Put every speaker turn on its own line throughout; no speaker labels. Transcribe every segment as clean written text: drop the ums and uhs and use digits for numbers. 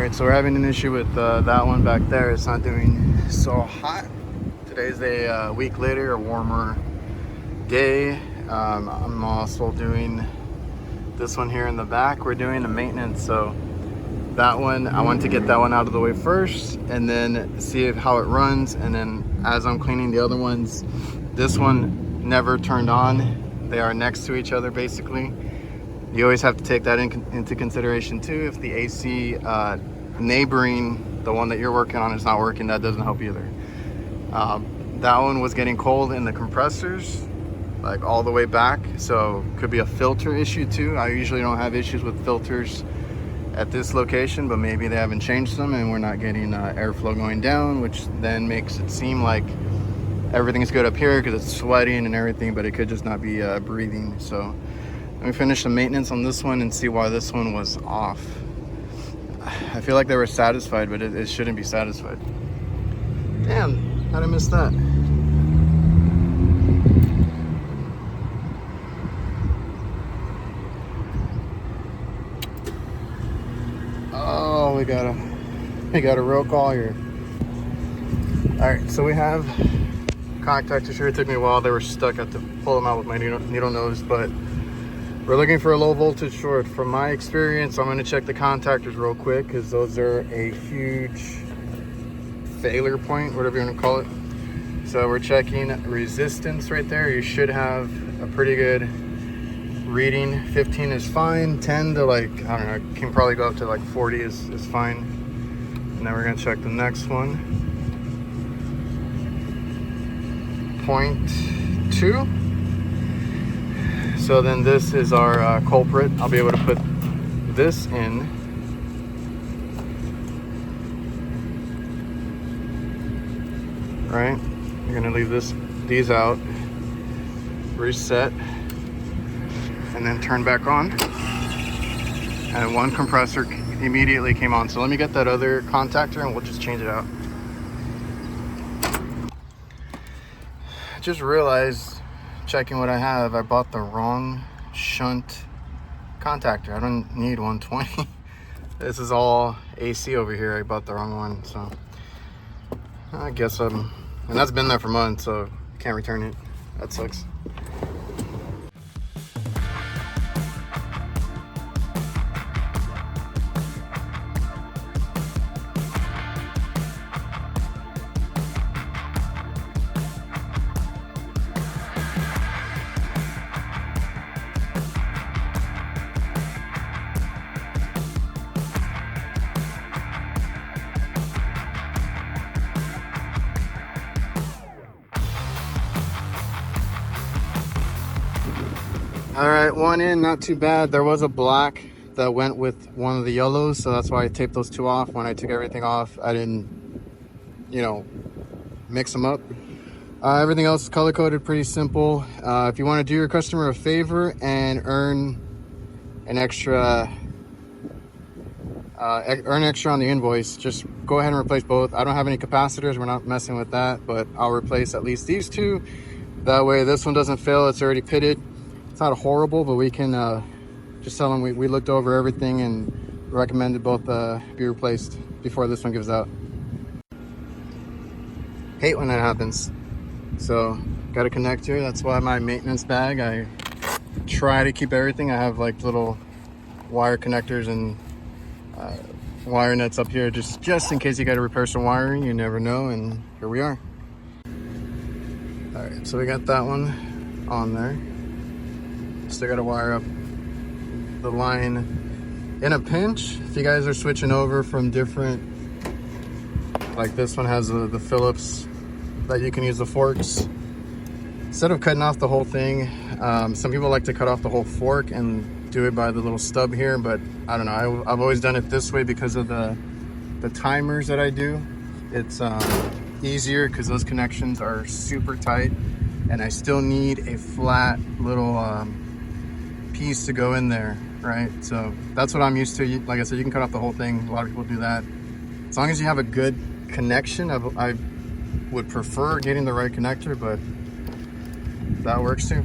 Alright, so we're having an issue with that one back there. It's not doing so hot. Today's a week later, a warmer day. I'm also doing this one here in the back. We're doing the maintenance, so that one, I want to get that one out of the way first and then see how it runs. And then as I'm cleaning the other ones, this one never turned on. They are next to each other basically. You always have to take that into consideration too. If the AC neighboring the one that you're working on is not working, that doesn't help either. That one was getting cold in the compressors, like all the way back, so could be a filter issue too. I usually don't have issues with filters at this location, but maybe they haven't changed them and we're not getting airflow going down, which then makes it seem like everything's good up here because it's sweating and everything, but it could just not be breathing. So let me finish the maintenance on this one and see why this one was off. I feel like they were satisfied, but it shouldn't be satisfied. Damn, how'd I miss that? Oh, we got a real call here. All right, so we have contactors here. It took me a while. They were stuck. I had to pull them out with my needle nose, but we're looking for a low voltage short. From my experience, I'm going to check the contactors real quick because those are a huge failure point, whatever you want to call it. So we're checking resistance right there. You should have a pretty good reading. 15 is fine. 10 to like, I don't know, can probably go up to like 40 is fine. And then we're going to check the next one. 0.2. So then this is our culprit. I'll be able to put this in. Right? You're gonna leave these out, reset, and then turn back on. And one compressor immediately came on. So let me get that other contactor and we'll just change it out. I just realized, checking what I have, I bought the wrong shunt contactor. I don't need 120. This is all AC over here. I bought the wrong one, so I guess and that's been there for months, so can't return it. That sucks. All right, one in, not too bad. There was a black that went with one of the yellows, so that's why I taped those two off. When I took everything off, I didn't, mix them up. Everything else is color coded, pretty simple. If you want to do your customer a favor and earn extra on the invoice, just go ahead and replace both. I don't have any capacitors, we're not messing with that, but I'll replace at least these two. That way this one doesn't fail, it's already pitted. It's not horrible, but we can just tell them we looked over everything and recommended both be replaced before this one gives out. Hate when that happens. So got a connector. That's why my maintenance bag, I try to keep everything. I have like little wire connectors and wire nuts up here just in case you got to repair some wiring. You never know, and here we are. All right, so we got that one on there. Still got to wire up the line in a pinch. If you guys are switching over from different, like this one has the Phillips that you can use the forks. Instead of cutting off the whole thing, some people like to cut off the whole fork and do it by the little stub here, but I don't know. I've always done it this way because of the timers that I do. It's easier because those connections are super tight, and I still need a flat little piece to go in there, right? So that's what I'm used to. Like I said, you can cut off the whole thing. A lot of people do that. As long as you have a good connection, I would prefer getting the right connector, but that works too.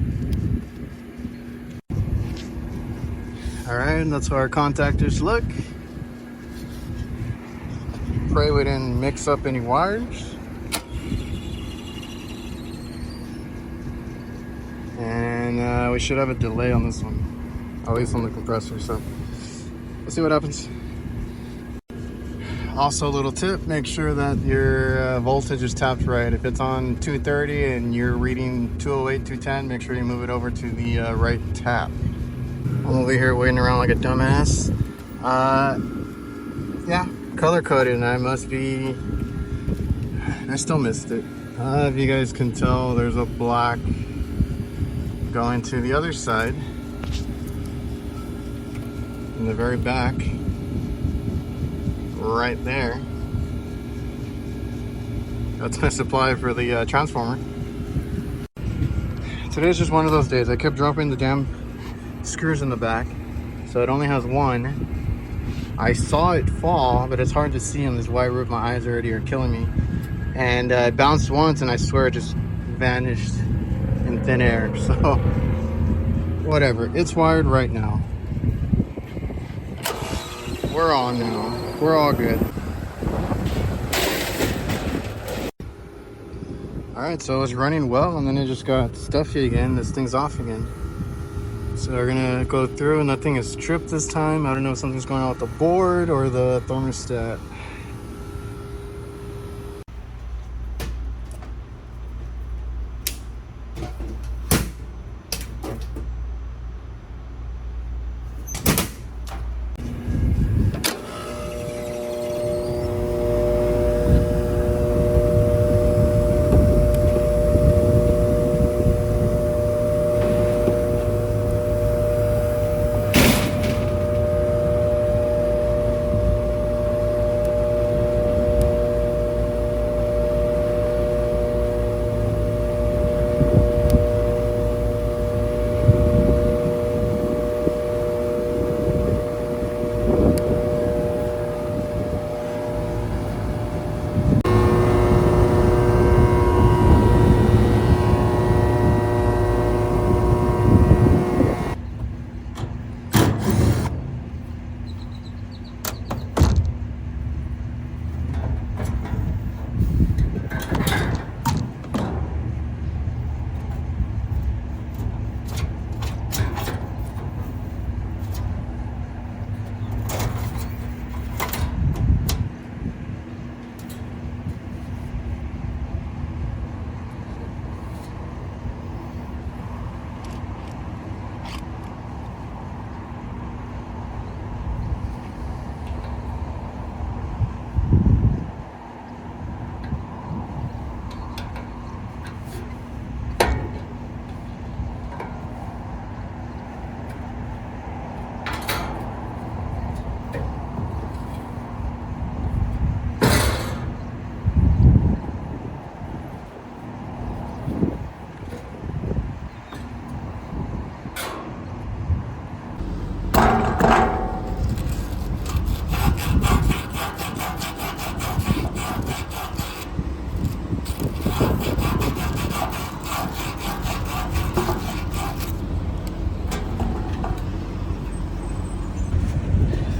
All right, and that's how our contactors look. pray we didn't mix up any wires. And we should have a delay on this one, at least on the compressor, so let's see what happens. Also, a little tip, make sure that your voltage is tapped right. If it's on 230 and you're reading 208, 210, make sure you move it over to the right tap. I'm over here waiting around like a dumbass. Yeah, color coded, and I still missed it. If you guys can tell, there's a black going to the other side in the very back. Right there. That's my supply for the transformer. Today's just one of those days. I kept dropping the damn screws in the back, so it only has one. I saw it fall, but it's hard to see on this white roof. My eyes already are killing me. And it bounced once, and I swear it just vanished in thin air. So whatever, it's wired right now. We're on now. We're all good. Alright, so it was running well, and then it just got stuffy again. This thing's off again. So we're gonna go through, and nothing is tripped this time. I don't know if something's going on with the board or the thermostat.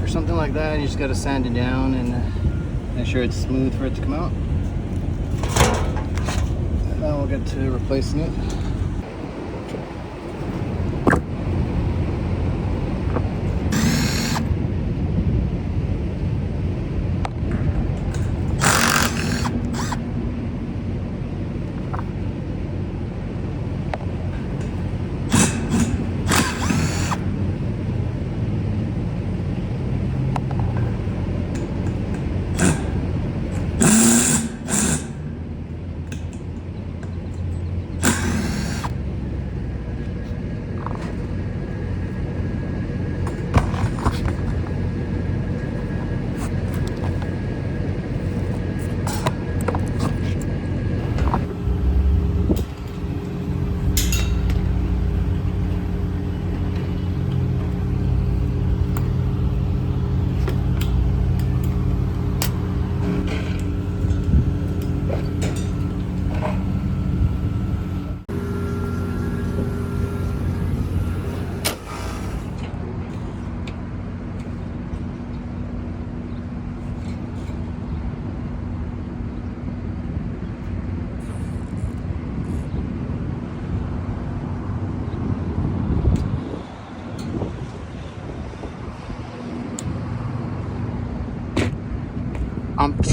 Something like that, you just got to sand it down and make sure it's smooth for it to come out. And then we'll get to replacing it.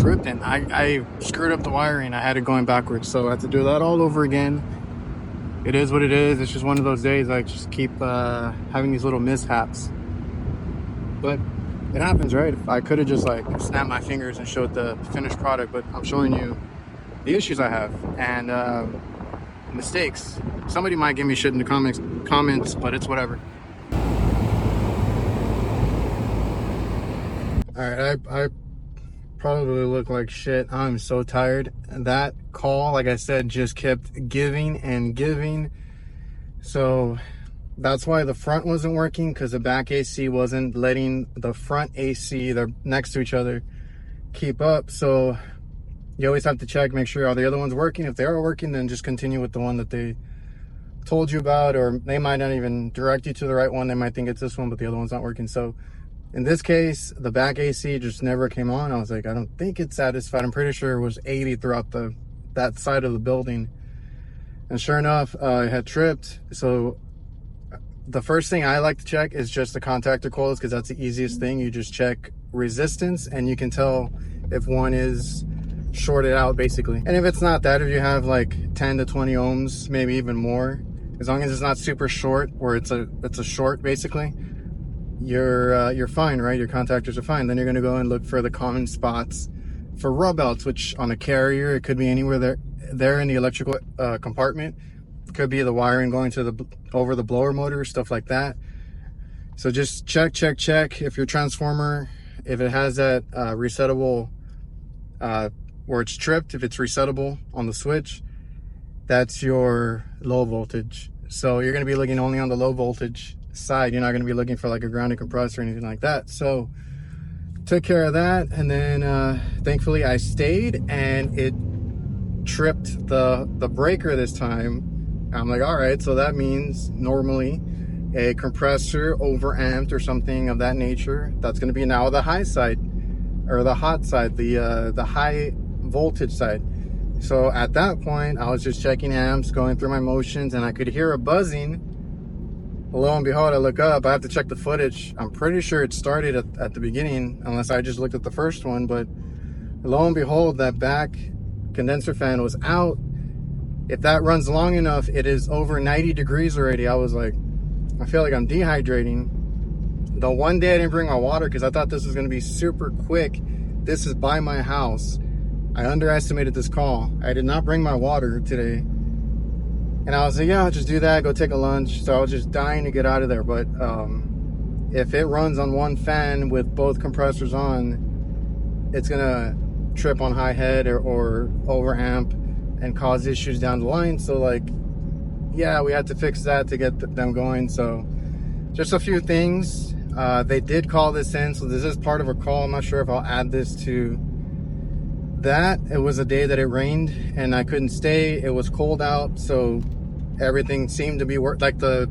tripping. I screwed up the wiring. I had it going backwards, so I had to do that all over again. It is what it is. It's just one of those days. I just keep having these little mishaps, but it happens, right? I could have just like snapped my fingers and showed the finished product, but I'm showing you the issues I have and mistakes. Somebody might give me shit in the comments, but it's whatever. All right, I probably look like shit. I'm so tired. That call, like I said, just kept giving and giving. So that's why the front wasn't working, because the back AC wasn't letting the front AC, they're next to each other, keep up. So you always have to check, make sure, are the other ones working? If they are working, then just continue with the one that they told you about, or they might not even direct you to the right one. They might think it's this one, but the other one's not working. So in this case, the back AC just never came on. I was like, I don't think it's satisfied. I'm pretty sure it was 80 throughout that side of the building. And sure enough, it had tripped. So the first thing I like to check is just the contactor coils, because that's the easiest thing. You just check resistance and you can tell if one is shorted out, basically. And if it's not that, if you have like 10 to 20 ohms, maybe even more, as long as it's not super short, where it's a short, basically, you're fine, right? Your contactors are fine. Then you're going to go and look for the common spots for rub outs, which on a carrier, it could be anywhere there in the electrical compartment. It could be the wiring going to over the blower motor, stuff like that. So just check if your transformer, if it has that resettable where it's tripped, if it's resettable on the switch, that's your low voltage. So you're going to be looking only on the low voltage side. You're not going to be looking for like a grounded compressor or anything like that. So took care of that, and then thankfully I stayed, and it tripped the breaker this time. I'm like, all right, so that means normally a compressor overamped or something of that nature. That's going to be now the high side, or the hot side, the high voltage side. So at that point, I was just checking amps, going through my motions, and I could hear a buzzing. Lo and behold, I look up. I have to check the footage. I'm pretty sure it started at the beginning, unless I just looked at the first one. But lo and behold, that back condenser fan was out. If that runs long enough, it is over 90 degrees already. I was like, I feel like I'm dehydrating. The one day I didn't bring my water because I thought this was going to be super quick. This is by my house. I underestimated this call. I did not bring my water today. And I was like, yeah, I'll just do that, go take a lunch. So I was just dying to get out of there. But if it runs on one fan with both compressors on, it's going to trip on high head or overamp and cause issues down the line. So like, yeah, we had to fix that to get them going. So just a few things. They did call this in, so this is part of a call. I'm not sure if I'll add this to that. It was a day that it rained and I couldn't stay. It was cold out, so everything seemed to be like the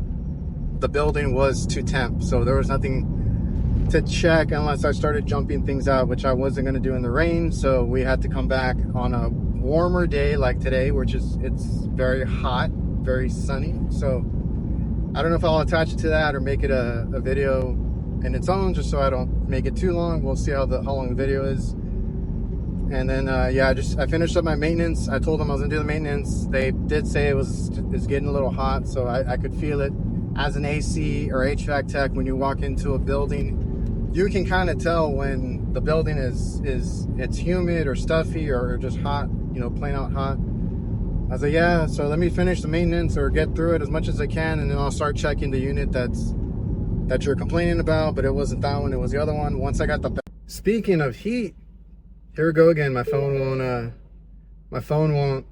building was to temp, so there was nothing to check unless I started jumping things out, which I wasn't going to do in the rain. So we had to come back on a warmer day like today, which is, it's very hot, very sunny. So I don't know if I'll attach it to that or make it a video in its own, just so I don't make it too long. We'll see how long the video is. And then yeah, I finished up my maintenance. I told them I was gonna do the maintenance. They did say it's getting a little hot, so I could feel it. As an AC or HVAC tech, when you walk into a building, you can kind of tell when the building it's humid or stuffy or just hot, you know, plain out hot. I was like, yeah, so let me finish the maintenance or get through it as much as I can, and then I'll start checking the unit that you're complaining about. But it wasn't that one, it was the other one. Once I got the... Speaking of heat, here we go again. My phone won't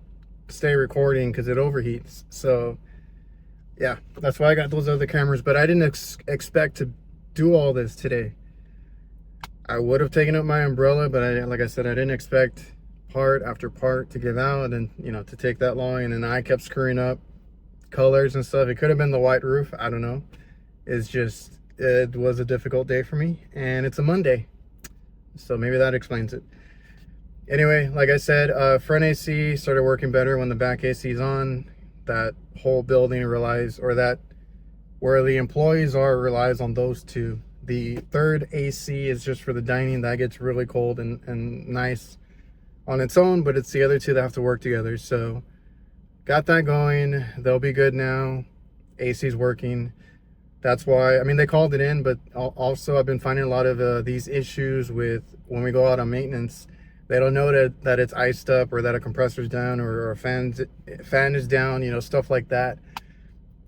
stay recording because it overheats. So yeah, that's why I got those other cameras. But I didn't expect to do all this today. I would have taken up my umbrella, but like I said, I didn't expect part after part to give out, and you know, to take that long. And then I kept screwing up colors and stuff. It could have been the white roof, I don't know. It's just, it was a difficult day for me, and it's a Monday, so maybe that explains it. Anyway, like I said, front AC started working better when the back AC is on. That whole building relies, or that where the employees are, relies on those two. The third AC is just for the dining. That gets really cold and nice on its own, but it's the other two that have to work together. So got that going. They'll be good now. AC's working. That's why, I mean, they called it in, but also I've been finding a lot of these issues with when we go out on maintenance. They don't know that it's iced up, or that a compressor's down, or a fan is down, you know, stuff like that.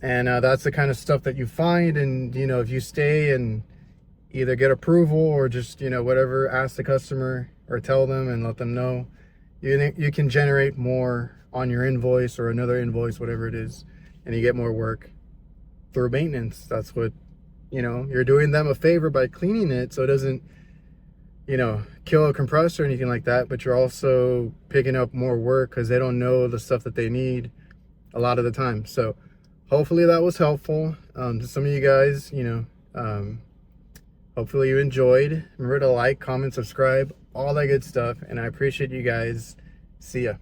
And that's the kind of stuff that you find. And, you know, if you stay and either get approval or just, you know, whatever, ask the customer or tell them and let them know, you can generate more on your invoice or another invoice, whatever it is, and you get more work through maintenance. That's what, you know, you're doing them a favor by cleaning it so it doesn't, you know, kill a compressor or anything like that, but you're also picking up more work because they don't know the stuff that they need a lot of the time. So hopefully that was helpful to some of you guys. You know, hopefully you enjoyed. Remember to like, comment, subscribe, all that good stuff, and I appreciate you guys. See ya.